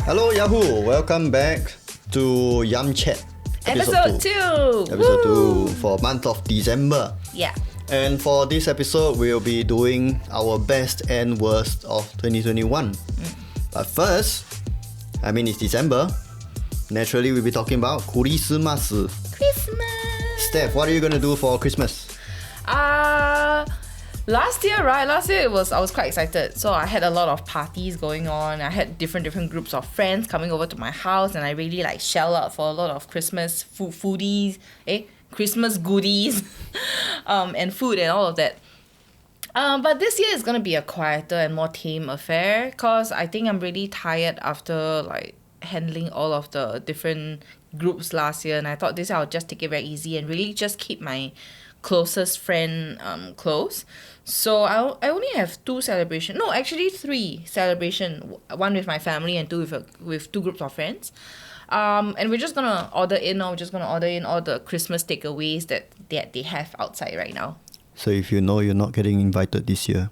Hello Yahoo! Welcome back to Yum Chat. Episode 2! Episode 2 for month of December. Yeah. And for this episode, we'll be doing our best and worst of 2021. But first, it's December. Naturally, we'll be talking about Christmas. Steph, what are you going to do for Christmas? Last year I was quite excited. So I had a lot of parties going on. I had different groups of friends coming over to my house, and I really shell out for a lot of Christmas Christmas goodies, and food and all of that. But this year is gonna be a quieter and more tame affair, cause I think I'm really tired after handling all of the different groups last year, and I thought this year I'll just take it very easy and really just keep my closest friend close. So I only have 2 celebrations. No, actually 3 celebrations. One with my family and 2 with 2 groups of friends. And we're just gonna order in all the Christmas takeaways that they have outside right now. So if you know you're not getting invited this year,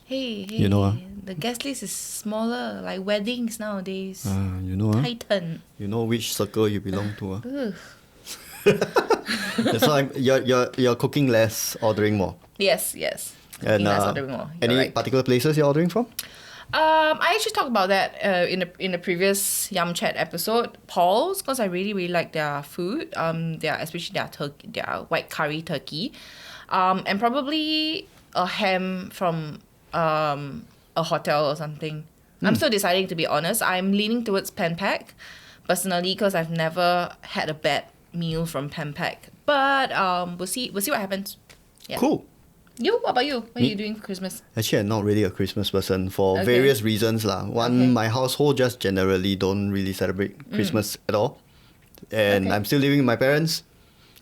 hey, the guest list is smaller, like weddings nowadays. Tighten. You know which circle you belong to. So you're cooking less, ordering more. Yes. And less, ordering more. Any particular places you're ordering from? I actually talked about that in the previous Yum Chat episode, Paul's, because I really like their food. Especially their white curry turkey, and probably a ham from a hotel or something. I'm still deciding, to be honest. I'm leaning towards Pen Pac personally, because I've never had a bad meal from Pen Pac. But we'll see what happens. Yeah. Cool. What about you? What are you doing for Christmas? Actually, I'm not really a Christmas person for various reasons lah. One, my household just generally don't really celebrate Christmas at all. And I'm still living with my parents,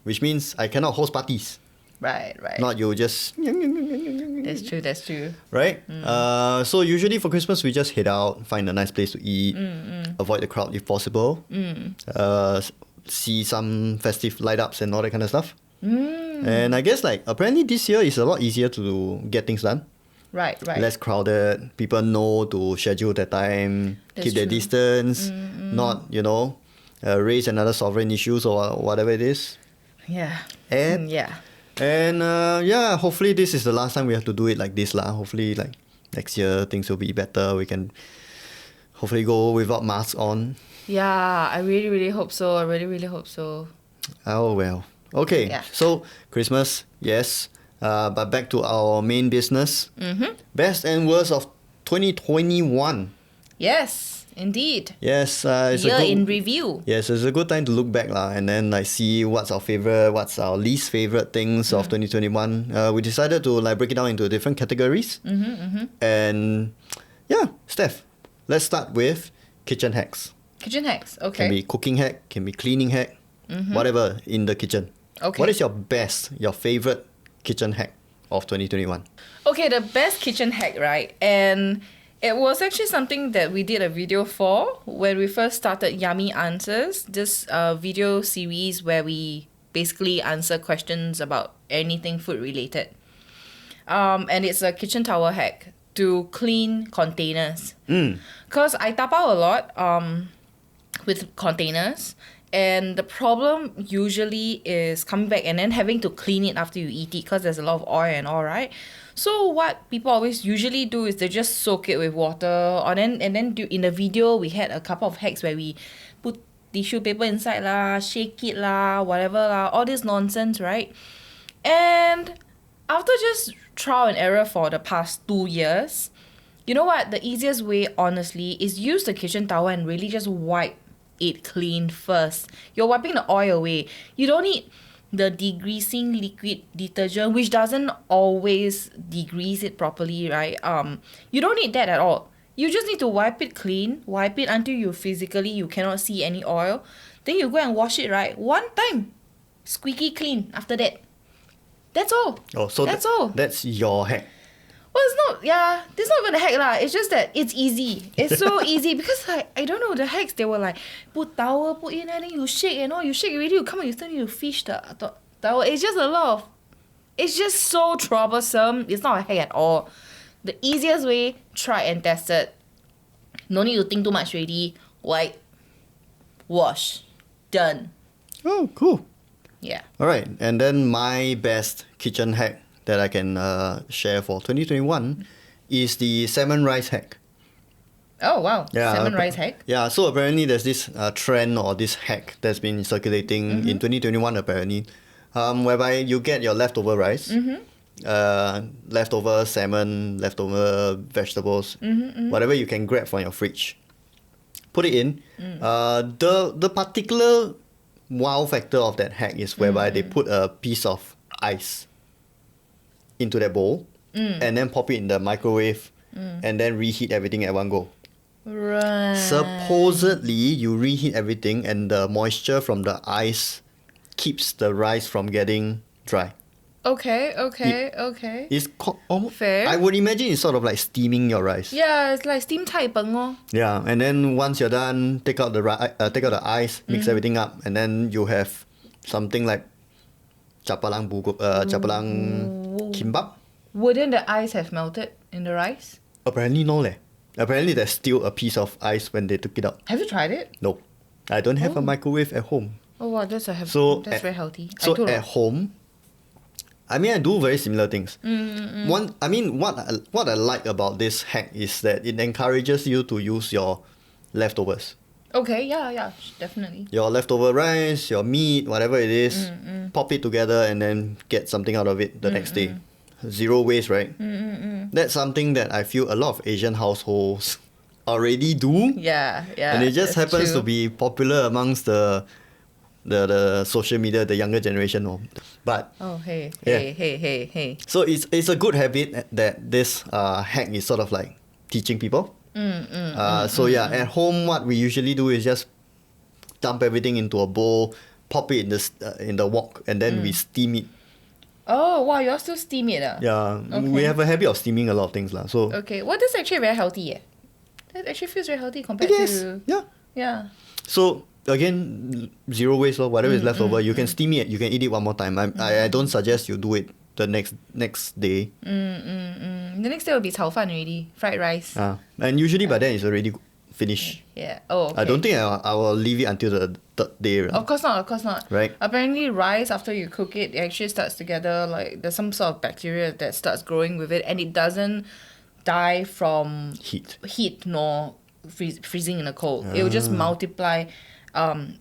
which means I cannot host parties. Right. Not you just... That's true. Right? So usually for Christmas, we just head out, find a nice place to eat, avoid the crowd if possible, see some festive light-ups and all that kind of stuff. And I guess apparently this year is a lot easier to get things done. Right. Less crowded. People know to schedule their time, keep their distance, not, raise another sovereign issues or whatever it is. Yeah. And hopefully this is the last time we have to do it like this lah. Hopefully next year things will be better. We can hopefully go without masks on. Yeah, I really hope so. I really hope so. Oh well. Okay, So Christmas, yes. But back to our main business. Best and worst of 2021. Yes, indeed. Yes, it's year in review. Yes, it's a good time to look back lah, and then see what's our favorite, what's our least favorite things of 2021. We decided to break it down into different categories. And Steph, let's start with kitchen hacks. Kitchen hacks, okay. Can be cooking hack, can be cleaning hack, whatever in the kitchen. Okay. What is your favorite kitchen hack of 2021? Okay, the best kitchen hack, right? And it was actually something that we did a video for when we first started Yummy Answers, this video series where we basically answer questions about anything food related. And it's a kitchen towel hack to clean containers. Because I tapao a lot with containers. And the problem usually is coming back and then having to clean it after you eat it, because there's a lot of oil and all, right? So what people always usually do is they just soak it with water, and then in the video we had a couple of hacks where we put tissue paper inside lah, shake it lah, whatever lah, all this nonsense, right? And after just trial and error for the past 2 years, you know what? The easiest way, honestly, is use the kitchen towel and really just wipe it clean first. You're wiping the oil away. You don't need the degreasing liquid detergent, which doesn't always degrease it properly, right? You don't need that at all. You just need to wipe it clean, wipe it until you cannot see any oil. Then you go and wash it, right? One time. Squeaky clean after that. That's all. Oh, so that's all. That's your hack. Well, it's not even a hack lah. It's just that it's easy. It's so easy because I don't know, the hacks, they were put towel, put in, and then you shake, you shake already, you come and you still need to fish the towel. It's just it's just so troublesome. It's not a hack at all. The easiest way, try and test it. No need to think too much already. wipe, wash, done. Oh, cool. Yeah. All right, and then my best kitchen hack that I can share for 2021 is the salmon rice hack. Oh wow. Yeah, Salmon rice hack. Yeah, so apparently there's this trend or this hack that's been circulating in 2021 apparently, whereby you get your leftover rice, leftover salmon, leftover vegetables, whatever you can grab from your fridge, put it in. The particular wow factor of that hack is whereby they put a piece of ice into that bowl and then pop it in the microwave and then reheat everything at one go. Right. Supposedly, you reheat everything and the moisture from the ice keeps the rice from getting dry. Okay. It's almost, Fair. I would imagine it's sort of like steaming your rice. Yeah, it's like steam 菜饭 oh. Yeah, and then once you're done, take out the ice, mix everything up, and then you have something like chapalang kimbap. Wouldn't the ice have melted in the rice? Apparently no leh. Apparently there's still a piece of ice when they took it out. Have you tried it? No, I don't have a microwave at home. Oh wow, that's very healthy. So at home, I mean, I do very similar things. What I like about this hack is that it encourages you to use your leftovers. Okay, yeah, definitely. Your leftover rice, your meat, whatever it is, pop it together and then get something out of it the next day. Zero waste, right? That's something that I feel a lot of Asian households already do. Yeah. And it just that's happens true. to be popular amongst the social media, the younger generation. But Oh hey. so it's a good habit that this hack is sort of like teaching people. At home, what we usually do is just dump everything into a bowl, pop it in the wok, and then we steam it. Oh wow, you all still steam it Yeah, Okay. we have a habit of steaming a lot of things lah. So Okay, well that's actually very healthy That actually feels very healthy I compared guess, to... yeah. So again, zero waste or whatever is left over, you can steam it. You can eat it one more time. I don't suggest you do it the next day. The next day will be 炒饭 already, fried rice. And usually by then it's already finished. Yeah. Oh, okay. I don't think I will leave it until the third day. Of course not. Right. Apparently, rice, after you cook it, it actually starts together, like, there's some sort of bacteria that starts growing with it, and it doesn't die from Heat. nor freezing in the cold. It will just multiply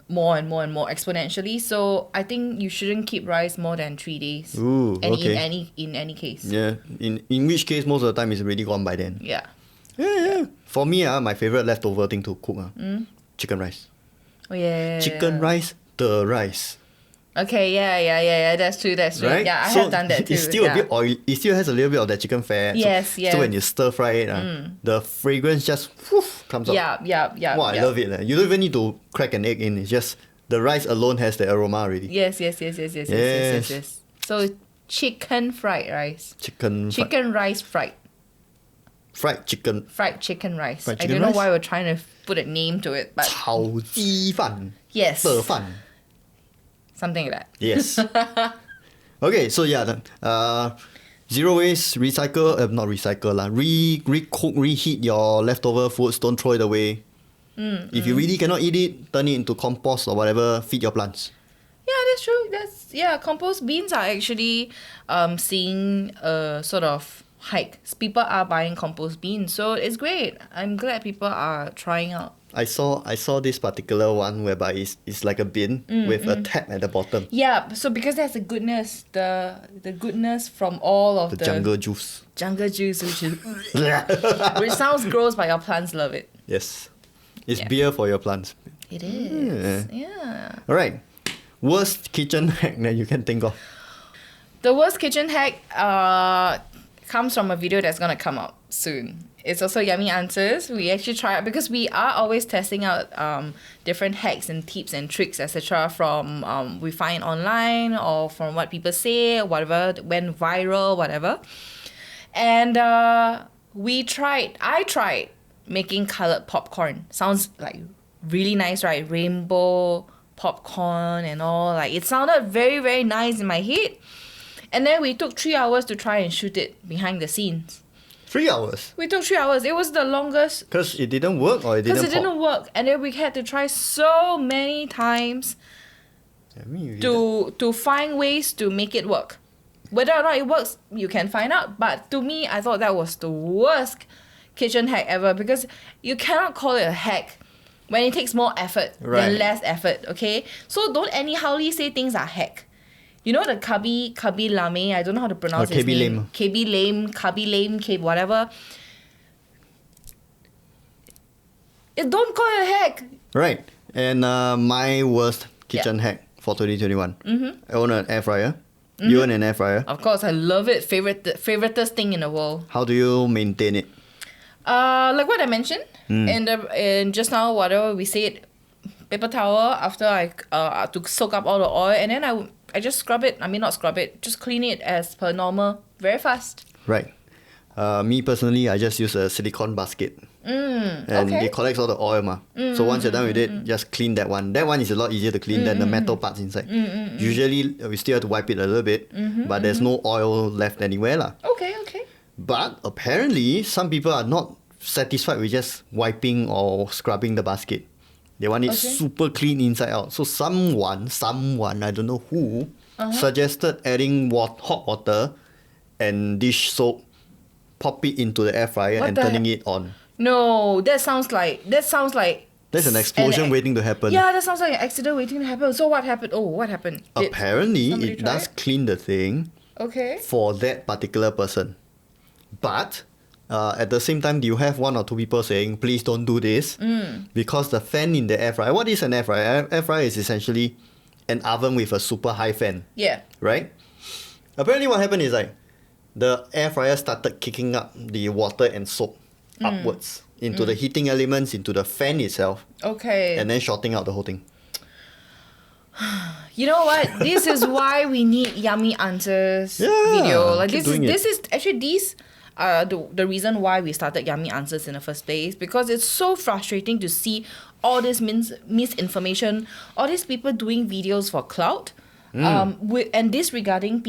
more and more exponentially. So I think you shouldn't keep rice more than 3 days. Ooh, okay. In any case. Yeah. In which case, most of the time it's already gone by then. Yeah. Yeah. For me, my favorite leftover thing to cook, chicken rice. Oh yeah. Chicken rice, the rice. Okay, yeah. That's true. Right? Yeah, I So have done that too. It's still a bit oily. It still has a little bit of that chicken fat. Yes. So when you stir fry it, the fragrance just comes out. Yeah. Wow, I love it. You don't even need to crack an egg in. It's just the rice alone has the aroma already. Yes. So chicken fried rice. Chicken rice fried. fried chicken. Fried chicken rice. Fried I chicken don't know rice? why we're trying to put a name to it, but 炒鸡饭. yes. 热饭. Something like that. Yes. Okay, so zero waste, not recycle lah. Recook, reheat your leftover foods. Don't throw it away. If you really cannot eat it, turn it into compost or whatever. Feed your plants. Yeah, that's true. Compost beans are actually seeing a sort of hike. People are buying compost beans, so it's great. I'm glad people are trying out. I saw this particular one whereby it's like a bin with a tap at the bottom. Yeah, so because that's the goodness, the goodness from all of The the jungle juice. jungle juice, which sounds gross, but your plants love it. Yes. It's Yeah. beer for your plants. It is. Yeah. Alright. Worst kitchen hack that you can think of. The worst kitchen hack comes from a video that's gonna come out soon. It's also Yummy Answers. We actually try it because we are always testing out different hacks and tips and tricks, etc. from we find online or from what people say, whatever went viral, whatever. And I tried making colored popcorn. Sounds like really nice, right? Rainbow popcorn and all. Like it sounded very, very nice in my head. And then we took 3 hours to try and shoot it behind the scenes. 3 hours. We took 3 hours. It was the longest Because it didn't work or it didn't because it pop? didn't work, and then we had to try so many times I mean, to find ways to make it work. Whether or not it works, you can find out. But to me, I thought that was the worst kitchen hack ever, because you cannot call it a hack when it takes more effort Right. than less effort. Okay, so don't anyhowly say things are hack. You know the Kabi Lame, I don't know how to pronounce his KB name. Lame. KB Lame, Kabi Lame, K whatever. Don't call it a hack. Right. And my worst kitchen hack for 2021. I own an air fryer. You own an air fryer. Of course, I love it. Favoriteest thing in the world. How do you maintain it? Like what I mentioned, and just now, whatever we said, paper towel after I to soak up all the oil, and then I just scrub it. I mean, not scrub it, just clean it as per normal, very fast. Right. Me personally, I just use a silicone basket. And okay. it collects all the oil. So once you're done with it, just clean that one. That one is a lot easier to clean than the metal parts inside. Usually, we still have to wipe it a little bit, but there's no oil left anywhere. Okay. But apparently, some people are not satisfied with just wiping or scrubbing the basket. They want it super clean inside out. So someone, I don't know who, suggested adding hot water and dish soap, pop it into the air fryer What and the turning it on. No, that sounds like There's an explosion waiting to happen. Yeah, that sounds like an accident waiting to happen. So what happened? Oh, what happened? Did Apparently, somebody it try does it? clean the thing Okay. for that particular person. But at the same time, you have one or two people saying, please don't do this because the fan in the air fryer. What is an air fryer? Air fryer is essentially an oven with a super high fan, Yeah. right? Apparently, what happened is like the air fryer started kicking up the water and soap upwards into the heating elements, into the fan itself, Okay. and then shorting out the whole thing. You know what? This is why we need Yummy Answers Yeah, video. Like keep this is doing it. this is actually these are the reason why we started Yummy Answers in the first place, because it's so frustrating to see all this misinformation, all these people doing videos for clout, and disregarding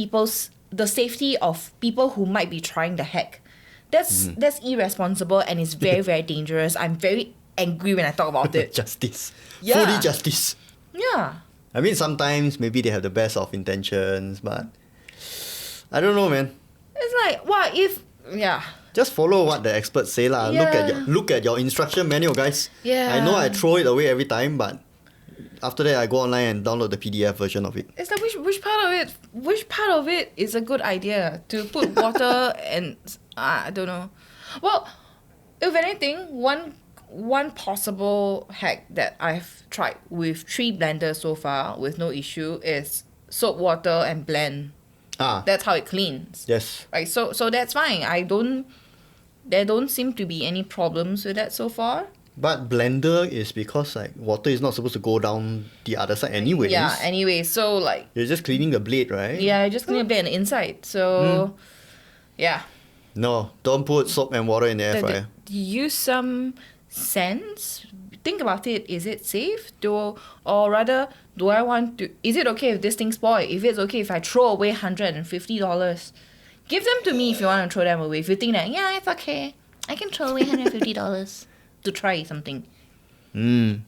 the safety of people who might be trying the hack. That's irresponsible, and it's very, very dangerous. I'm very angry when I talk about it. Justice. Yeah. Fully justice. Yeah. I mean, sometimes maybe they have the best of intentions, but I don't know, man. It's like, what if... Yeah. Just follow what the experts say lah. Yeah. Look at your instruction manual, guys. Yeah. I know I throw it away every time, but after that I go online and download the PDF version of it. It's like, which part of it is a good idea? To put water and... I don't know. Well, if anything, one possible hack that I've tried with 3 blenders so far with no issue is soap, water, and blend. That's how it cleans. Yes. Right, so that's fine. There don't seem to be any problems with that so far. But blender is because like water is not supposed to go down the other side anyways. Yeah, anyway, so like... You're just cleaning the blade, right? Yeah, I just clean a bit on the inside. So, yeah. No, don't put soap and water in the air fryer. Use some sense. Think about it. Is it safe? Or rather, do I want to... Is it okay if this thing spoil? If it's okay if I throw away $150? Give them to me if you want to throw them away. If you think that, yeah, it's okay. I can throw away $150 to try something. Alright,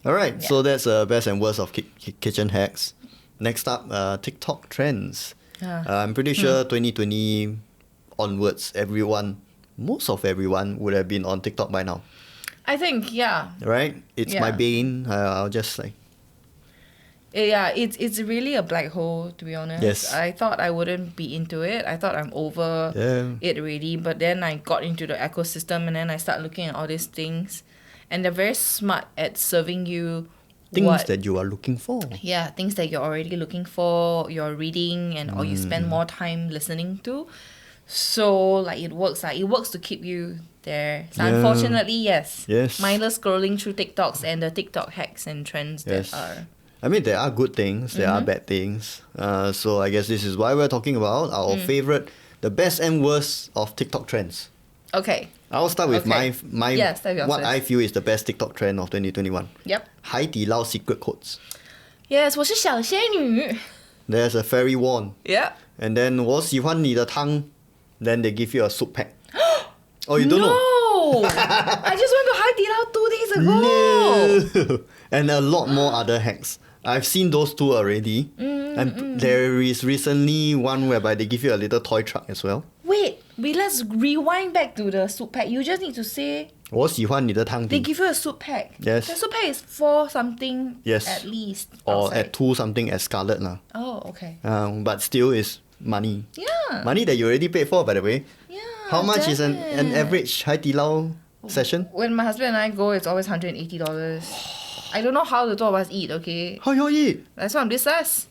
Yeah. so that's best and worst of kitchen hacks. Next up, TikTok trends. I'm pretty sure 2020 onwards, most of everyone would have been on TikTok by now. I think, yeah. Right? It's my Yeah. bane. I'll just like... Yeah, it's really a black hole, to be honest. Yes. I thought I wouldn't be into it. I thought I'm over it already. But then I got into the ecosystem, and then I start looking at all these things. And they're very smart at serving you Things that you are looking for. Yeah, things that you're already looking for, you're reading, and or you spend more time listening to. So like it works to keep you there. So Yeah. unfortunately, yes. Yes. Mindless scrolling through TikToks and the TikTok hacks and trends Yes. that are... I mean, there are good things, there are bad things. So I guess this is why we're talking about our favorite, the best and worst of TikTok trends. Okay. I'll start with Okay. my Yeah, start yours what first. I feel is the best TikTok trend of 2021. Yep. 海底捞 secret codes. Yes, 我是小仙女. There's a fairy wand. Yep. And then 我喜欢你的汤. Then they give you a soup pack. Oh, you don't know? No! I just went to Hai Di Lao 2 days ago. No. And a lot more other hacks. I've seen those two already. And there is recently one whereby they give you a little toy truck as well. Wait, let's rewind back to the soup pack. You just need to say 我喜欢你的汤 they 底 give you a soup pack. Yes. The soup pack is 4 something Yes. at least. or outside. at 2 something at Scarlet lah. Oh, okay. But still is money. Yeah. Money that you already paid for, by the way. Yeah. How much is an damn it. average Hai Di Lao session? When my husband and I go, it's always $180. I don't know how the two of us eat, okay? How you all eat? That's why I'm this size.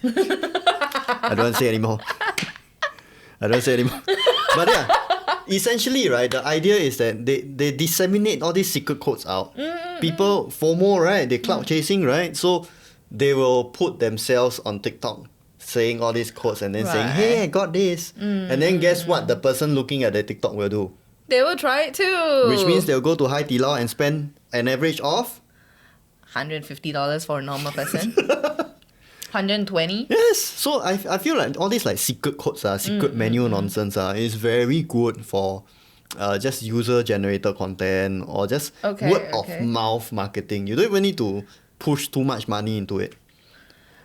I don't want to say anymore. But yeah, essentially, right, the idea is that they disseminate all these secret codes out. People, FOMO, right? They cloud chasing, right? So they will put themselves on TikTok saying all these codes and then saying, Right. hey, I got this. And then guess what? The person looking at the TikTok will do. They will try it too. Which means they'll go to Hai Di Lao and spend an average of $150 for a normal person. 120. Yes, so I feel like all these like secret codes, secret menu nonsense is very good for just user generated content or just word of mouth marketing. You don't even need to push too much money into it.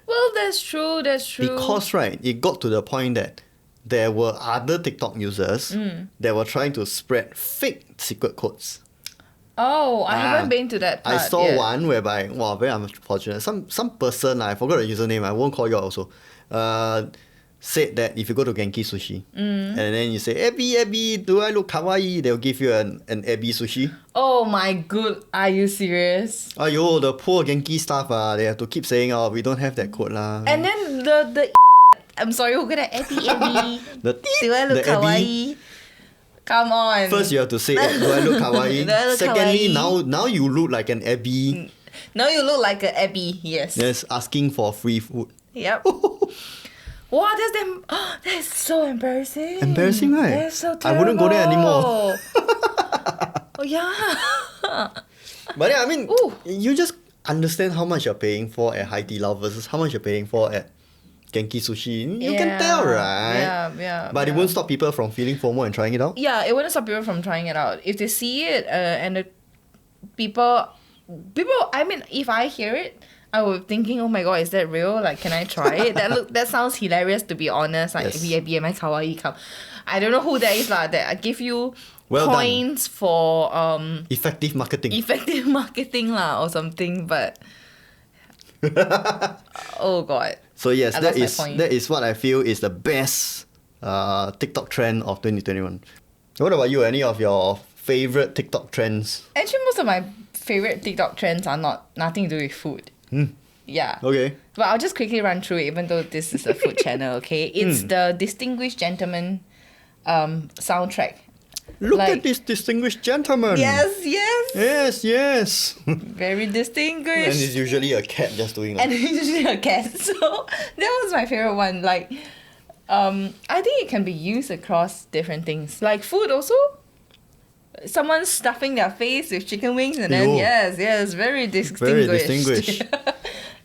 Well, that's true. Because right, it got to the point that there were other TikTok users that were trying to spread fake secret codes. Oh, I haven't been to that part I saw yet. one whereby, wow, very unfortunate. Some person, I forgot the username, I won't call you out also, said that if you go to Genki Sushi and then you say, Abby, do I look kawaii? They'll give you an Abby sushi. Oh my god, are you serious? Aiyo, the poor Genki staff, they have to keep saying, oh, we don't have that code lah. And then the I'm sorry, who gonna Abby? The Do I look the Abby. kawaii? Come on. First you have to say, do I look kawaii? Do I look Secondly, kawaii? now you look like an Abby. Now you look like a Abby, yes. Yes, asking for free food. Yep. Wow, that's them. That is so embarrassing. Embarrassing, right? That's so I terrible. wouldn't go there anymore. Oh yeah. But yeah, I mean, Ooh. you just understand how much you're paying for at Hai Di Lao versus how much you're paying for at Genki Sushi. You can tell, right? Yeah. But it won't stop people from feeling FOMO and trying it out. Yeah, it wouldn't stop people from trying it out. If they see it and the people, I mean, if I hear it, I would be thinking, oh my god, is that real? Like, can I try it? That sounds hilarious, to be honest. Like, Yes. BMI kawaii come. I don't know who that is lah. That I give you Well done. points for Effective marketing. effective marketing lah or something. But oh god. So yes, I that lost my point. is what I feel is the best TikTok trend of 2021. What about you? Any of your favorite TikTok trends? Actually, most of my favorite TikTok trends are nothing to do with food. Yeah. Okay. But I'll just quickly run through it, even though this is a food channel, okay? It's the Distinguished Gentleman soundtrack. Look Like- at this distinguished gentleman. Yes. Yes. Very And distinguished. it's usually a cat just doing And that. it's usually a cat. So that was my favorite one. Like, I think it can be used across different things. Like food also. Someone stuffing their face with chicken wings and then Ew. yes, very distinguished. Very distinguished.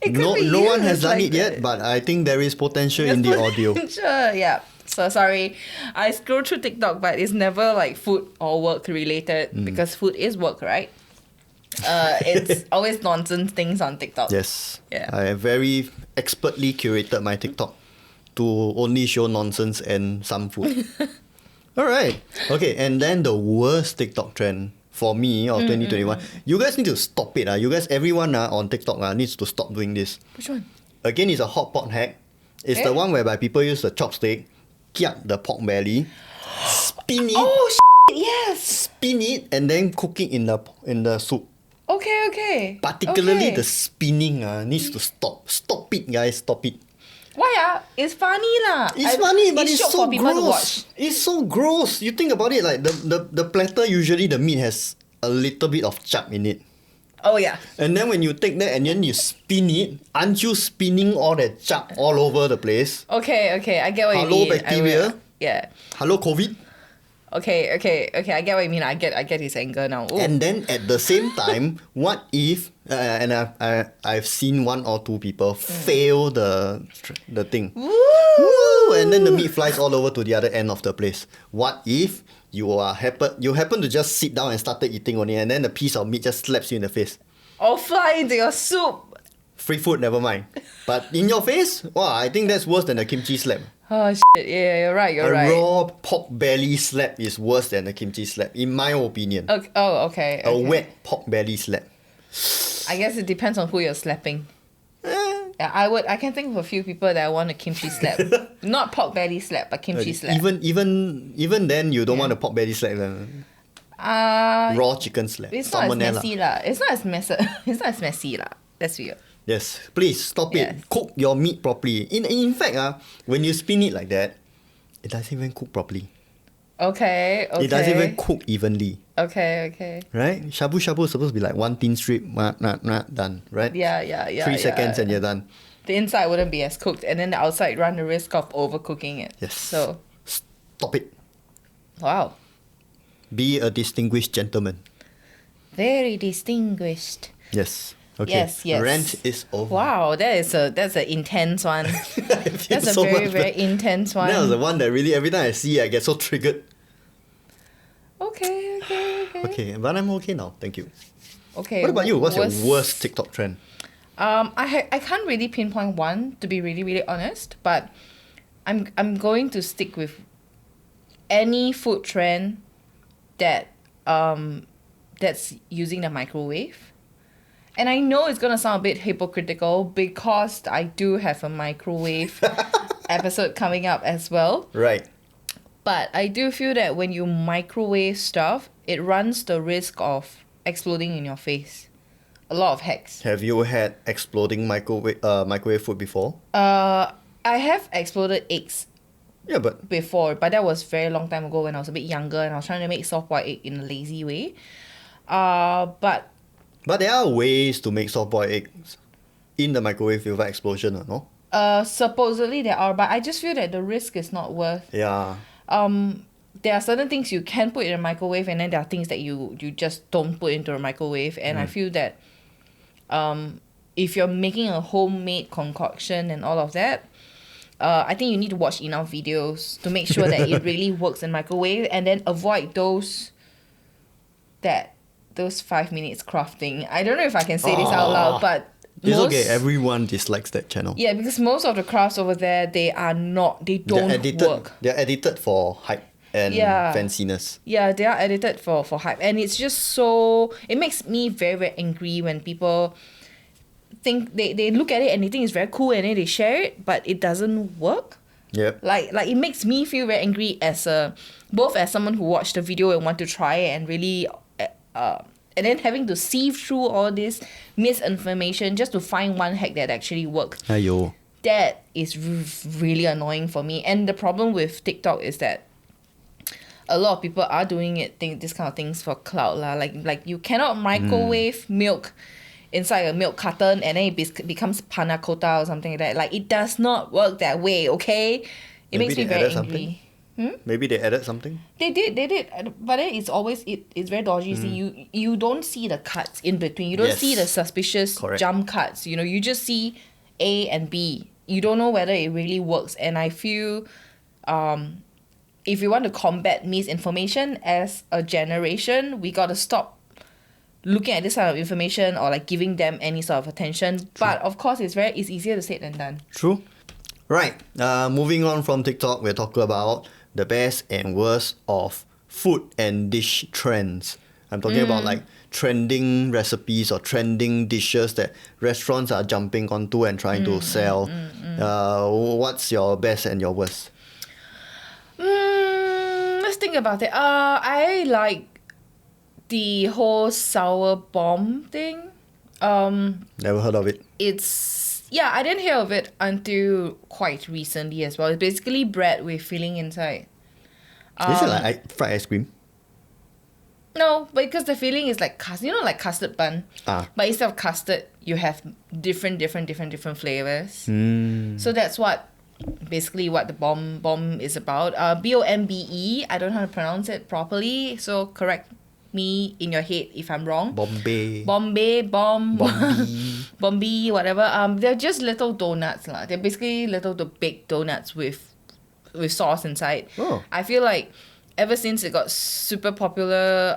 It could No be one has used done like it yet, that. but I think there is potential in the audio. Sure, yeah. So sorry, I scroll through TikTok, but it's never like food or work related because food is work, right? It's always nonsense things on TikTok. Yes. Yeah. I have very expertly curated my TikTok to only show nonsense and some food. Alright. Okay, and then the worst TikTok trend for me of 2021. You guys need to stop it. You guys, everyone on TikTok needs to stop doing this. Which one? Again, it's a hot pot hack. It's Eh? the one whereby people use the chopstick, kiap the pork belly, spin it, Oh, yes. spin it, and then cook it in the soup. Okay. Particularly Okay. the spinning needs to stop. Stop it, guys. Stop it. Why It's funny lah. It's funny, but it's shiok so for people to gross. watch. It's so gross. You think about it, like the platter, usually the meat has a little bit of chap in it. Oh yeah. And then when you take that and then you spin it, aren't you spinning all that chap all over the place? Okay. I get what you Hello, mean. I bacteria? will. Yeah. Hello, COVID? Okay. I get what you mean. I get his anger now. Ooh. And then at the same time, what if, and I've seen one or two people fail the thing. Woo! Woo! And then the meat flies all over to the other end of the place. What if you happen to just sit down and started eating on it, and then the piece of meat just slaps you in the face? Or fly into your soup. Free food, never mind. But in your face, wow, I think that's worse than a kimchi slap. Oh shit! Yeah, you're right. You're right. A raw pork belly slap is worse than a kimchi slap, in my opinion. Okay. Oh, okay. A wet pork belly slap. I guess it depends on who you're slapping. Eh, Yeah, I can think of a few people that want a kimchi slap. Not pork belly slap, but kimchi slap. even then, you don't want a pork belly slap. Raw chicken slap. It's not as Salmonella. messy lah. It's not as messy. It's not as messy lah. That's weird. Yes, please stop Yes. it. Cook your meat properly. In fact, when you spin it like that, it doesn't even cook properly. Okay. It doesn't even cook evenly. Okay. Right? Shabu shabu is supposed to be like one thin strip, done. Right? Yeah. 3 seconds and you're done. The inside wouldn't be as cooked, and then the outside run the risk of overcooking it. Yes. So, Stop it. wow. Be a distinguished gentleman. Very distinguished. Yes. Okay. Yes. Rant is over. Wow, that's an intense one. I feel That's a so very, much very better. intense one. That was the one that really, every time I see it, I get so triggered. Okay. Okay, but I'm okay now. Thank you. Okay. What about you? What's your worst TikTok trend? I can't really pinpoint one, to be really, really honest, but I'm going to stick with any food trend that that's using the microwave. And I know it's gonna sound a bit hypocritical because I do have a microwave episode coming up as well. Right. But I do feel that when you microwave stuff, it runs the risk of exploding in your face. A lot of hacks. Have you had exploding microwave food before? I have exploded eggs Yeah, but before, but that was very long time ago when I was a bit younger and I was trying to make soft-boiled egg in a lazy way. But there are ways to make soft-boiled eggs in the microwave without explosion, no? supposedly there are, but I just feel that the risk is not worth. Yeah. There are certain things you can put in a microwave, and then there are things that you just don't put into a microwave. And I feel that if you're making a homemade concoction and all of that, I think you need to watch enough videos to make sure that it really works in microwave, and then avoid those 5 minutes crafting. I don't know if I can say this out loud, but It's okay. Everyone dislikes that channel. yeah, because most of the crafts over there, they don't work. They're edited for hype and Yeah. fanciness. Yeah, they are edited for hype, and it's just so, it makes me very, very angry when people think they look at it and they think it's very cool and then they share it, but it doesn't work. Yep. Like it makes me feel very angry both as someone who watched the video and want to try it and really and then having to sieve through all this misinformation just to find one hack that actually works. Aiyo. That is really annoying for me. And the problem with TikTok is that a lot of people are doing this kind of things for clout lah. Like you cannot microwave milk inside a milk carton and then it becomes panna cotta or something like that. Like it does not work that way. Okay, it Maybe makes me they very added angry. Maybe they added something. They did, but then it's always it's very dodgy. See, you don't see the cuts in between. You don't Yes. see the suspicious Correct. jump cuts. You know, you just see A and B. You don't know whether it really works. And I feel, if you want to combat misinformation as a generation, we gotta stop looking at this kind of information or like giving them any sort of attention. But of course, it's easier to say than done. True. Right. Moving on from TikTok, we're talking about the best and worst of food and dish trends. I'm talking about like trending recipes or trending dishes that restaurants are jumping onto and trying to sell. What's your best and your worst? Let's think about it. I like the whole sour bomb thing. Never heard of it. I didn't hear of it until quite recently as well. It's basically bread with filling inside. Is it like fried ice cream? No, because the filling is like like custard bun. Ah. But instead of custard, you have different flavors. So that's basically what the bomb is about. BOMBE. I don't know how to pronounce it properly, so correct me in your head if I'm wrong. Bombay. Bombay bomb. Bombay. Bombay, whatever. They're just little donuts lah. They're basically little baked donuts with sauce inside. Oh. I feel like ever since it got super popular,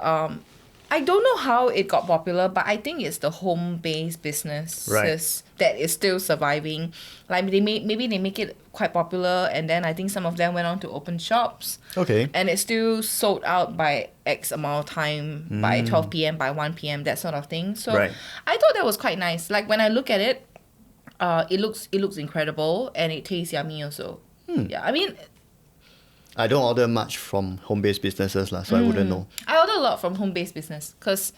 I don't know how it got popular, but I think it's the home-based businesses Right. that is still surviving. Like maybe they make it quite popular, and then I think some of them went on to open shops. Okay. And it's still sold out by X amount of time, by 12 p.m., by 1 p.m., that sort of thing. So Right. I thought that was quite nice. Like when I look at it, it looks incredible, and it tastes yummy also. Yeah, I mean, I don't order much from home-based businesses lah, so I wouldn't know. I order a lot from home-based business because,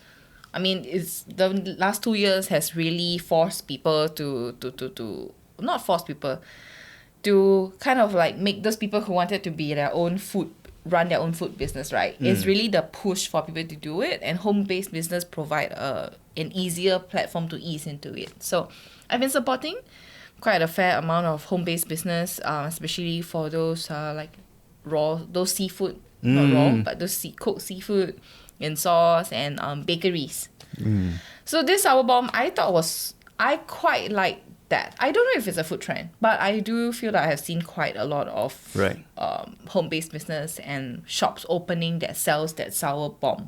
I mean, it's the last 2 years has really forced people to not force people, to kind of like make those people who wanted to be run their own food business, right? It's really the push for people to do it, and home-based business provide an easier platform to ease into it. So I've been supporting quite a fair amount of home-based business, especially for those like those seafood, not raw, but those cooked seafood in sauce, and bakeries. So this sour bomb, I quite like that. I don't know if it's a food trend, but I do feel that I have seen quite a lot of Right. home-based business and shops opening that sells that sour bomb.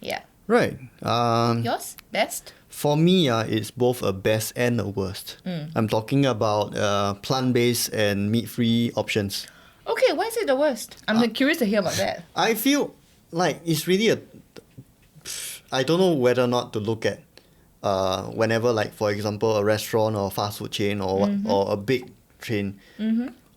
Yeah. Right. Yours? Best? For me, it's both a best and a worst. I'm talking about plant-based and meat-free options. Okay, why is it the worst? I'm curious to hear about that. I feel like it's really I don't know whether or not to look at whenever, like, for example, a restaurant or fast food chain or or a big chain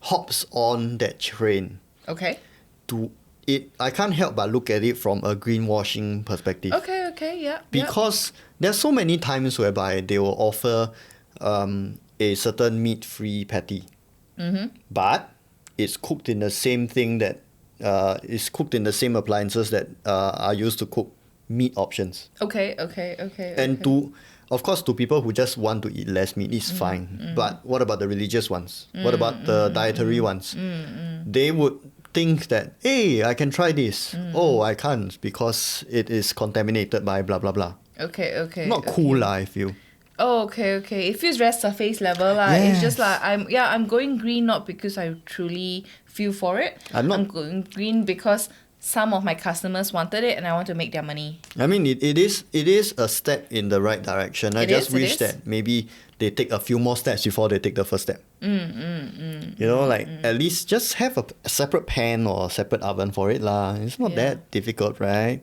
hops on that train Okay. to it. I can't help but look at it from a greenwashing perspective. Okay, yeah. Because there's so many times whereby they will offer a certain meat-free patty, but it's cooked in the same thing that is cooked in the same appliances that are used to cook meat options. Okay. And of course, to people who just want to eat less meat, it's fine. But what about the religious ones? What about the dietary ones? They would think that, hey, I can try this. Oh, I can't because it is contaminated by blah blah blah. Okay. Not cool lah, I feel. Oh, okay. It feels very surface level lah. It's just like I'm going green not because I truly feel for it. I'm not- I'm going green because some of my customers wanted it and I want to make their money. I mean, it is a step in the right direction. I It just is, wish that maybe they take a few more steps before they take the first step. You know, like at least just have a separate pan or a separate oven for it lah. It's not that difficult, right?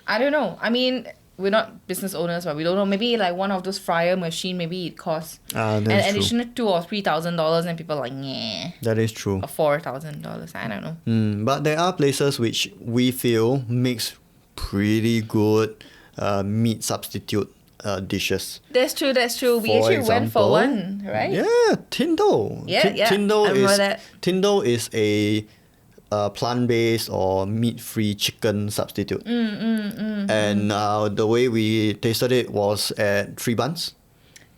I don't know. I mean, we're not business owners, but we don't know. Maybe like one of those fryer machine, maybe it costs an That's true. additional $2,000 or $3,000, and people are like, yeah, That is true. or $4,000. I don't know. But there are places which we feel makes pretty good meat substitute dishes. That's true. We For actually went for example, one, right? Yeah, Tindo. Yeah. Tindo I remember is that. Tindo is a plant-based or meat-free chicken substitute. And the way we tasted it was at 3 buns.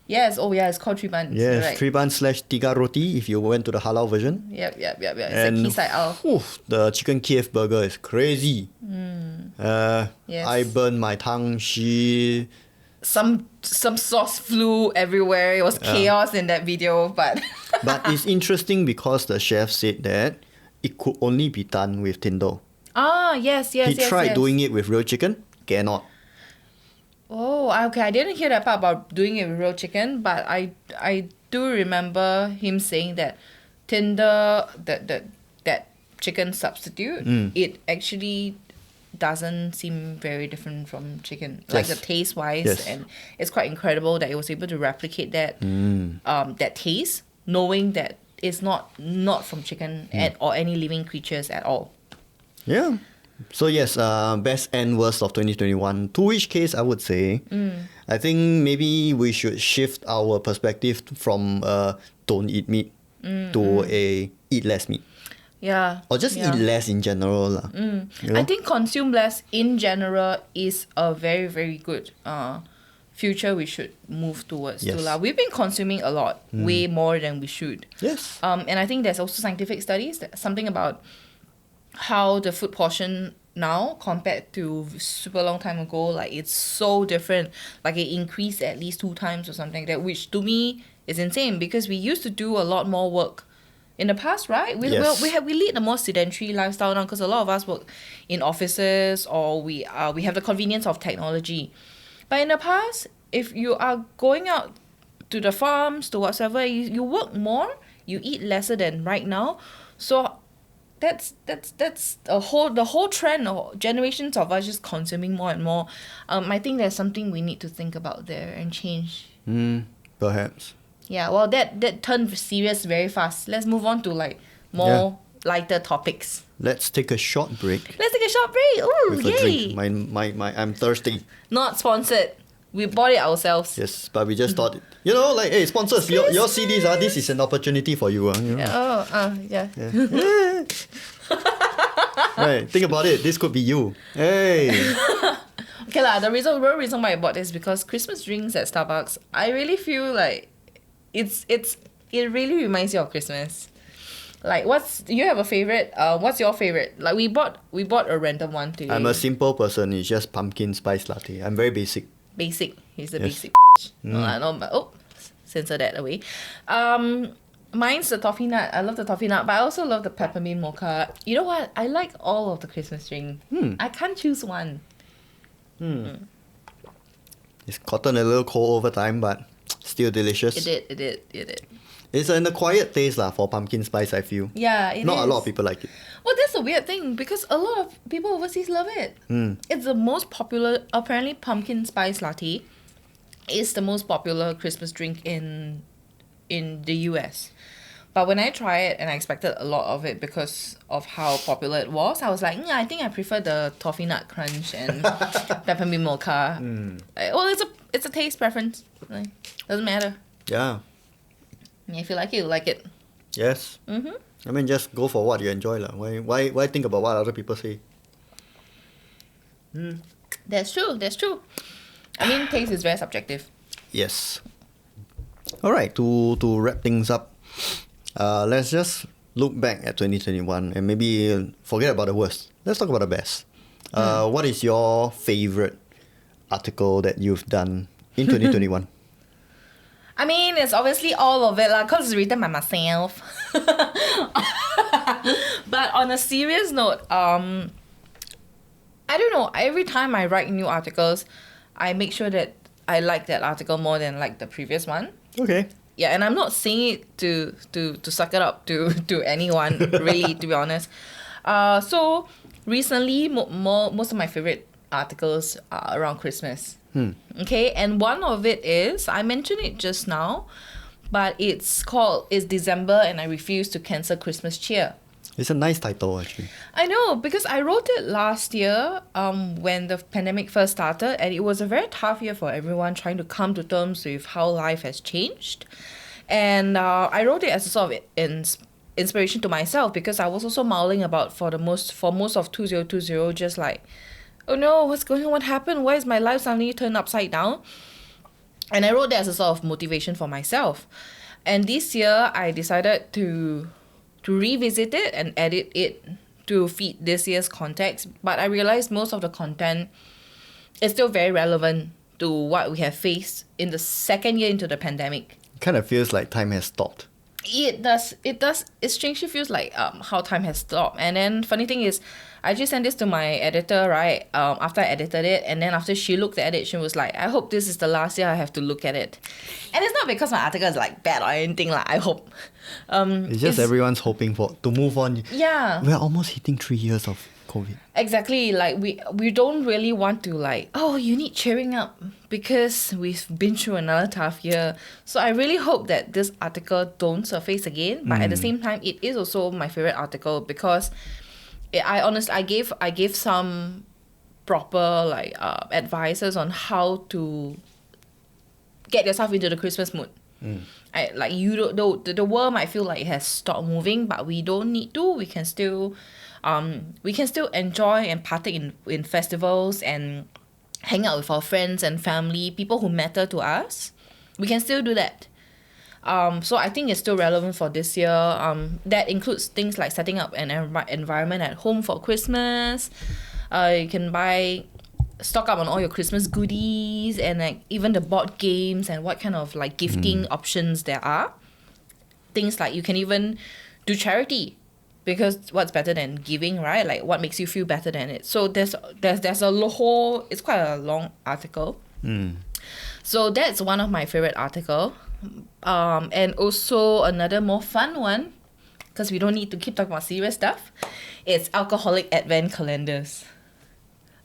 Yes. Oh, yeah. It's called 3 buns. Yes, Right. 3 buns / tiga roti if you went to the halal version. Yep. It's And a Kisai Al. the chicken Kiev burger is crazy. Yes. I burned my tongue. Some sauce flew everywhere. It was chaos in that video, but But it's interesting because the chef said that it could only be done with Tindo. yes. He tried doing it with real chicken, cannot. Oh, okay. I didn't hear that part about doing it with real chicken, but I do remember him saying that Tinder that chicken substitute it actually doesn't seem very different from chicken, like the Yes. taste wise, Yes. and it's quite incredible that it was able to replicate that that taste, knowing that it's not from chicken or any living creatures at all. Yeah. So yes, best and worst of 2021. To which case I would say, I think maybe we should shift our perspective from don't eat meat to a eat less meat. Yeah. Or just eat less in general lah. You know? I think consume less in general is a very, very good future we should move towards Yes. too lah. We've been consuming a lot, way more than we should. Yes. And I think there's also scientific studies, something about how the food portion now compared to super long time ago, like it's so different. Like it increased at least 2 times or something like that, which to me is insane because we used to do a lot more work in the past, right? Yes. We lead a more sedentary lifestyle now because a lot of us work in offices or we have the convenience of technology. But in the past, if you are going out to the farms, to whatsoever, you work more, you eat lesser than right now. So that's the whole trend of generations of us just consuming more and more. I think there's something we need to think about there and change. Perhaps. Yeah, well, that turned serious very fast. Let's move on to like more lighter topics. Let's take a short break. Let's take a short break. Ooh, With a yay! drink. My I'm thirsty. Not sponsored. We bought it ourselves. Yes, but we just thought, like, hey, sponsors, your CDs, this is an opportunity for you. You know? Yeah. Right, think about it. This could be you. Hey. Okay lah. The real reason why I bought this is because Christmas drinks at Starbucks, I really feel like it really reminds you of Christmas. Like, do you have a favorite? What's your favorite? Like, we bought a random one today. I'm a simple person. It's just pumpkin spice latte. I'm very basic. Basic. He's the Yes. basic. No, but censor that away. Mine's the toffee nut. I love the toffee nut, but I also love the peppermint mocha. You know what? I like all of the Christmas drink. I can't choose one. It's gotten a little cold over time, but still delicious. It did. It's an acquired taste for pumpkin spice, I feel. Yeah, it Not is. a lot of people like it. Well, that's a weird thing because a lot of people overseas love it. It's the most popular, apparently pumpkin spice latte is the most popular Christmas drink in the US. But when I tried it and I expected a lot of it because of how popular it was, I was like, I think I prefer the toffee nut crunch and peppermint mocha. Well, it's a taste preference. Like, doesn't matter. Yeah. If you like it, you like it. Yes. I mean, just go for what you enjoy. Why think about what other people say? That's true. I mean, taste is very subjective. Yes. All right, to wrap things up, let's just look back at 2021 and maybe forget about the worst. Let's talk about the best. What is your favorite article that you've done in 2021? I mean, it's obviously all of it, because it's written by myself. But on a serious note, I don't know. Every time I write new articles, I make sure that I like that article more than like the previous one. Okay. Yeah, and I'm not saying it to suck it up to anyone, really, to be honest. So recently, most of my favorite articles are around Christmas. Okay, and one of it is, I mentioned it just now, but it's December and I refuse to cancel Christmas cheer. It's a nice title, actually. I know, because I wrote it last year when the pandemic first started, and it was a very tough year for everyone trying to come to terms with how life has changed. And I wrote it as a sort of inspiration to myself, because I was also mulling about for most of 2020, just like, oh no, what's going on? What happened? Why is my life suddenly turned upside down? And I wrote that as a sort of motivation for myself. And this year, I decided to revisit it and edit it to fit this year's context. But I realized most of the content is still very relevant to what we have faced in the second year into the pandemic. It kind of feels like time has stopped. It does. It strangely feels like how time has stopped. And then funny thing is, I just sent this to my editor, right? After I edited it, and then after she looked at it, she was like, "I hope this is the last year I have to look at it." And it's not because my article is like bad or anything. Like, I hope. It's just everyone's hoping to move on. Yeah. We're almost hitting 3 years of COVID. Exactly. Like, we don't really want to like, oh, you need cheering up because we've been through another tough year. So I really hope that this article don't surface again. But at the same time, it is also my favorite article because I gave some proper like advices on how to get yourself into the Christmas mood. The world might feel like it has stopped moving, but we don't need to. We can still enjoy and partake in festivals and hang out with our friends and family, people who matter to us. We can still do that. So I think it's still relevant for this year. That includes things like setting up an environment at home for Christmas, You can stock up on all your Christmas goodies and like even the board games and what kind of like gifting options there are. Things like you can even do charity, because what's better than giving, right? Like what makes you feel better than it? So there's a whole, it's quite a long article. So that's one of my favorite article. And also another more fun one, because we don't need to keep talking about serious stuff. It's alcoholic advent calendars.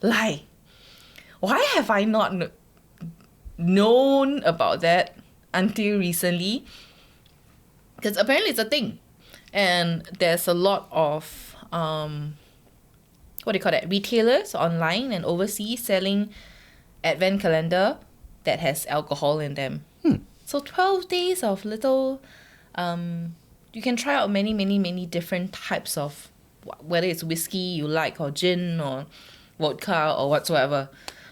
Like, why have I not known about that until recently? Because apparently it's a thing. And there's a lot of, retailers online and overseas selling advent calendar that has alcohol in them. So 12 days of little, you can try out many different types of, whether it's whiskey you like or gin or vodka or whatsoever,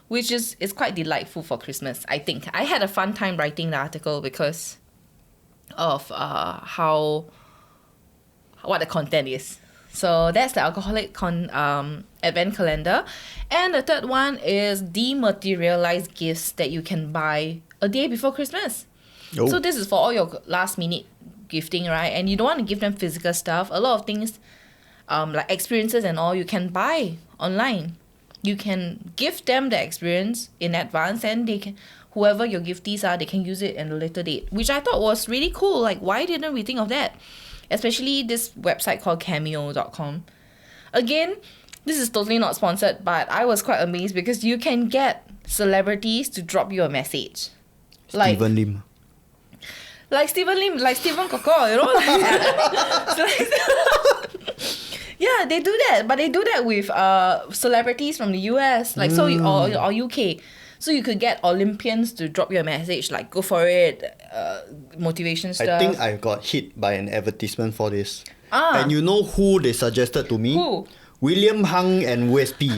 which is quite delightful for Christmas, I think. I had a fun time writing the article because of what the content is. So that's the alcoholic advent calendar. And the third one is dematerialized gifts that you can buy a day before Christmas. Oh. So this is for all your last minute gifting, right? And you don't want to give them physical stuff. A lot of things, like experiences and all, you can buy online. You can give them the experience in advance, and they can, whoever your gifties are, they can use it at a later date, which I thought was really cool. Like, why didn't we think of that? Especially this website called cameo.com. Again, this is totally not sponsored, but I was quite amazed because you can get celebrities to drop you a message. Stephen Lim. Like Stephen Lim, like Stephen Coco, you know? Yeah, they do that, but they do that with celebrities from the US, like or UK. So you could get Olympians to drop you a message, like go for it, motivation stuff. I think I got hit by an advertisement for this. And you know who they suggested to me? Who? William Hung and Wes P.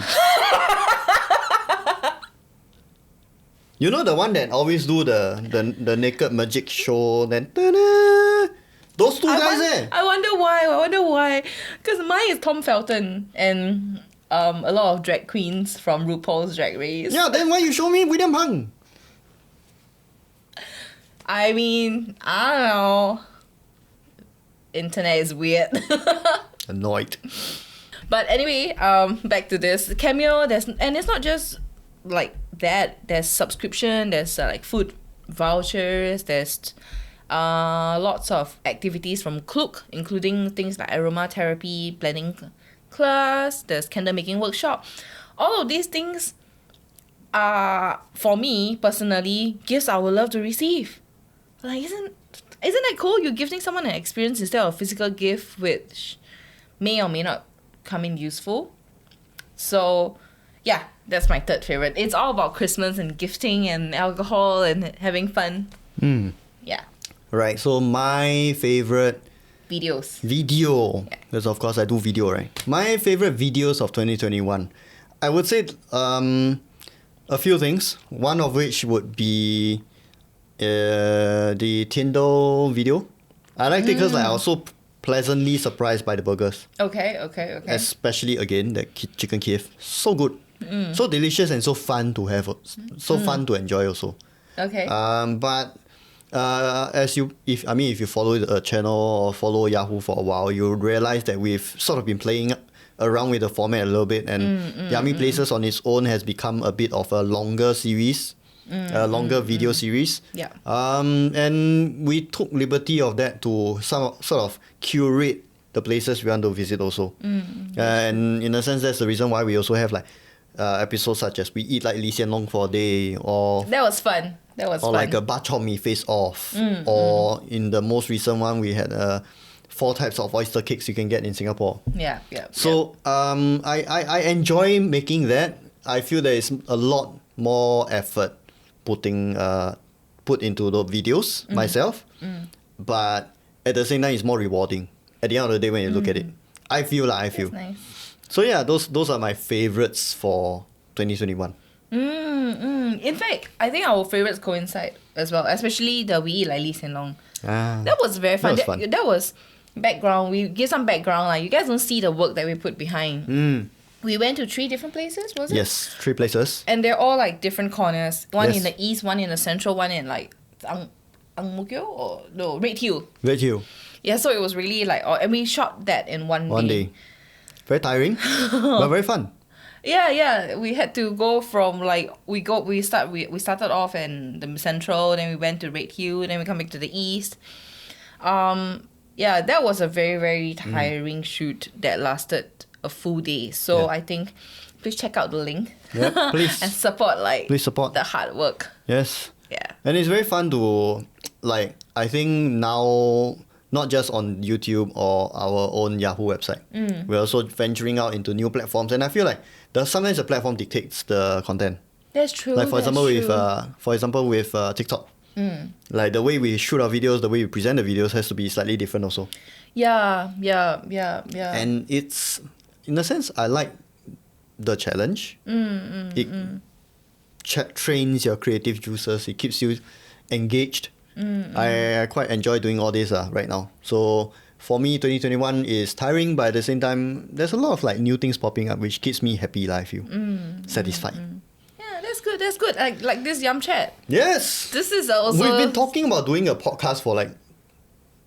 You know the one that always do the naked magic show, then ta-da! Those two guys I wonder why. Because mine is Tom Felton and a lot of drag queens from RuPaul's Drag Race. Yeah, then why you show me William Hung? I mean, I don't know. Internet is weird. Annoyed. But anyway, back to this. Cameo, and it's not just like that. There's subscription, there's like food vouchers, there's lots of activities from Klook, including things like aromatherapy, blending class, there's candle making workshop. All of these things are, for me personally, gifts I would love to receive. Like, isn't that cool? You're gifting someone an experience instead of a physical gift, which may or may not come in useful. So yeah, that's my third favorite. It's all about Christmas and gifting and alcohol and having fun. Yeah. Right, so my favorite video, because of course I do video, right? My favorite videos of 2021, I would say a few things. One of which would be the Tyndall video. I liked it because I was so pleasantly surprised by the burgers. Okay. Especially again the chicken Kiev, so good, so delicious and so fun to have, so fun to enjoy also. Okay. But if you follow the channel or follow Yahoo for a while, you'll realize that we've sort of been playing around with the format a little bit, and Yummy Places on its own has become a bit of a longer series, longer video series. Yeah. And we took liberty of that to sort of curate the places we want to visit also. And in a sense, that's the reason why we also have like episodes such as we eat like Lee Hsien Loong for a day, or that was fun. Like a bak chor mee face off, or in the most recent one we had 4 types of oyster cakes you can get in Singapore. Yeah. So I enjoy making that. I feel there is a lot more effort put into the videos myself, but at the same time it's more rewarding at the end of the day when you look at it. I feel. That's nice. So yeah, those are my favorites for 2021. In fact, I think our favorites coincide as well, especially the We Eat Like Lee Hsien Loong. That was very fun. That was background. We give some background. Like, you guys don't see the work that we put behind. We went to 3 different places, was it? Yes, 3 places. And they're all like different corners. One Yes. in the east, one in the central, one in like Ang Mo Kio or no, Red Hill. Red Hill. Yeah, so it was really like, and we shot that in one day. Very tiring, but very fun. Yeah. We had to go from like we started off in the central, then we went to Red Hill, then we come back to the east. Yeah, that was a very, very tiring shoot that lasted a full day. So I think please check out the link. Yeah, please. And support Please support. the hard work. Yes. Yeah. And it's very fun to, like, I think now, not just on YouTube or our own Yahoo website, we're also venturing out into new platforms. And I feel like sometimes the platform dictates the content. That's true. Like for example with TikTok. Like the way we shoot our videos, the way we present the videos has to be slightly different also. Yeah. And it's, in a sense, I like the challenge. It trains your creative juices. It keeps you engaged. I quite enjoy doing all this right now. So for me, 2021 is tiring, but at the same time, there's a lot of like new things popping up, which keeps me happy. I feel satisfied. Yeah, that's good. Like this Yum Chat. Yes. This is also... We've been talking about doing a podcast for like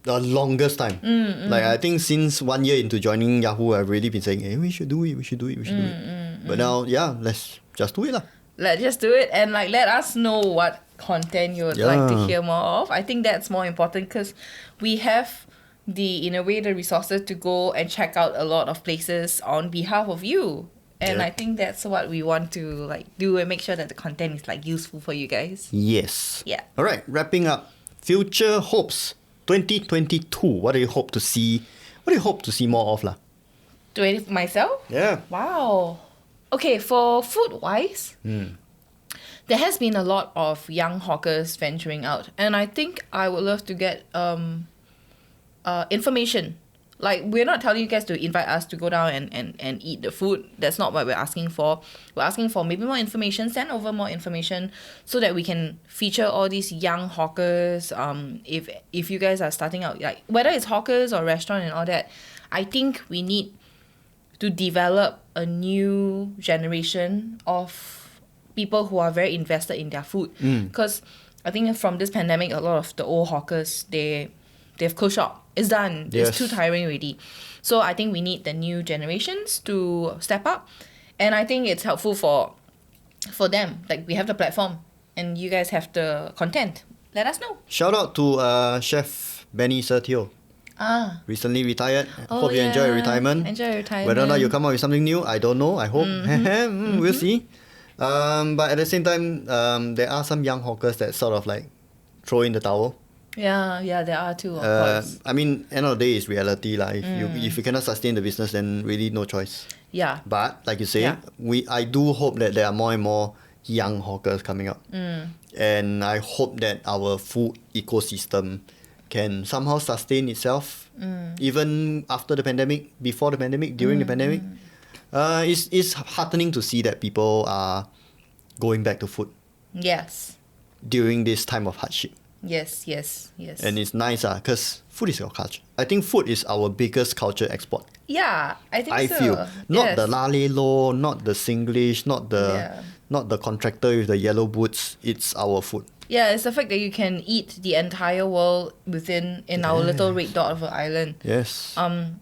the longest time. Like I think since 1 year into joining Yahoo, I've really been saying, hey, we should do it. But now, let's just do it lah. Let's just do it and like let us know what content you would like to hear more of. I think that's more important because we have the resources to go and check out a lot of places on behalf of you. And I think that's what we want to like do and make sure that the content is like useful for you guys. Yes. Yeah. All right, wrapping up. Future hopes 2022. What do you hope to see? What do you hope to see more of lah? Do it myself? Yeah. Wow. Okay, for food wise, there has been a lot of young hawkers venturing out, and I think I would love to get information. Like, we're not telling you guys to invite us to go down and eat the food. That's not what we're asking for. We're asking for maybe more information, send over more information so that we can feature all these young hawkers. If you guys are starting out, like whether it's hawkers or restaurant and all that, I think we need to develop a new generation of people who are very invested in their food. Because I think from this pandemic, a lot of the old hawkers, they've closed shop. It's done. Yes. It's too tiring already. So I think we need the new generations to step up. And I think it's helpful for them. Like, we have the platform and you guys have the content. Let us know. Shout out to Chef Benny Sertio. Recently retired. Hope you enjoy your retirement. Enjoy your retirement. Whether or not you come up with something new, I don't know. I hope. We'll see. But at the same time, there are some young hawkers that sort of like throw in the towel. Yeah, there are too, of course. I mean, end of the day is reality. Like, if you cannot sustain the business, then really no choice. Yeah. But like you say, I do hope that there are more and more young hawkers coming up. And I hope that our food ecosystem can somehow sustain itself even after the pandemic, before the pandemic, during the pandemic. It's heartening to see that people are going back to food. Yes. During this time of hardship. Yes. And it's nice because food is our culture. I think food is our biggest culture export. Yeah, I think I so. feel. Not the lale lo, not the Singlish, not the contractor with the yellow boots. It's our food. Yeah, it's the fact that you can eat the entire world in our little red dot of an island. Yes.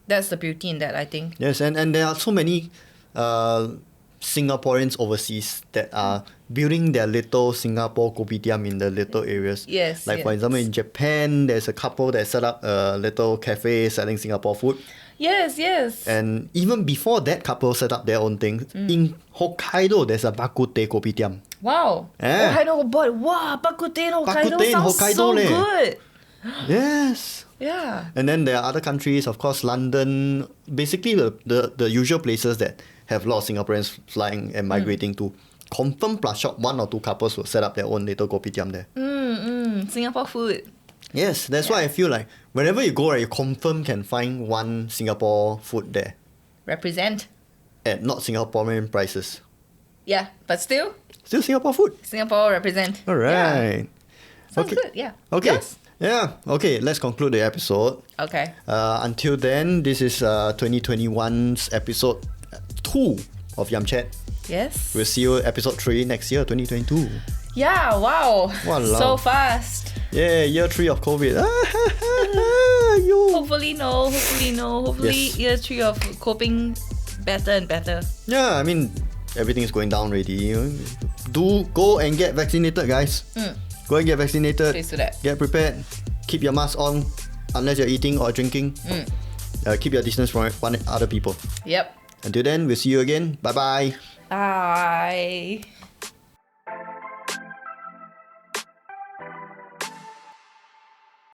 That's the beauty in that, I think. Yes, and there are so many Singaporeans overseas that are building their little Singapore kopitiam in the little areas. Yes. Like for example, in Japan, there's a couple that set up a little cafe selling Singapore food. Yes. And even before that couple set up their own thing, in Hokkaido, there's a bak kut teh kopitiam. Wow. Hokkaido, but wow, bak kut teh in Hokkaido Bak kut teh in sounds Hokkaido so leh. good. Yes. Yeah. And then there are other countries, of course, London, basically the usual places that have a lot of Singaporeans flying and migrating to. Confirm plus shop, 1 or 2 couples will set up their own little kopitiam there. Singapore food. Yes, that's why I feel like wherever you go, right, you confirm can find one Singapore food there. Represent. At not Singaporean prices. Yeah, but still Singapore food. Singapore represent. Alright. Yeah. Sounds good, yeah. Okay. Yours? Yeah. Okay, let's conclude the episode. Okay. Until then, this is 2021's episode 2. of Yum Chat. Yes. We'll see you episode 3 next year, 2022. Yeah, wow. Walao. So fast. Yeah, year 3 of COVID. Yo. Hopefully no. Hopefully Yes. year 3 of coping better and better. Yeah, I mean, everything is going down already. Do go and get vaccinated, guys. Go and get vaccinated. Please do that. Get prepared. Keep your mask on unless you're eating or drinking. Keep your distance from other people. Yep. Until then, we'll see you again. Bye-bye. Bye.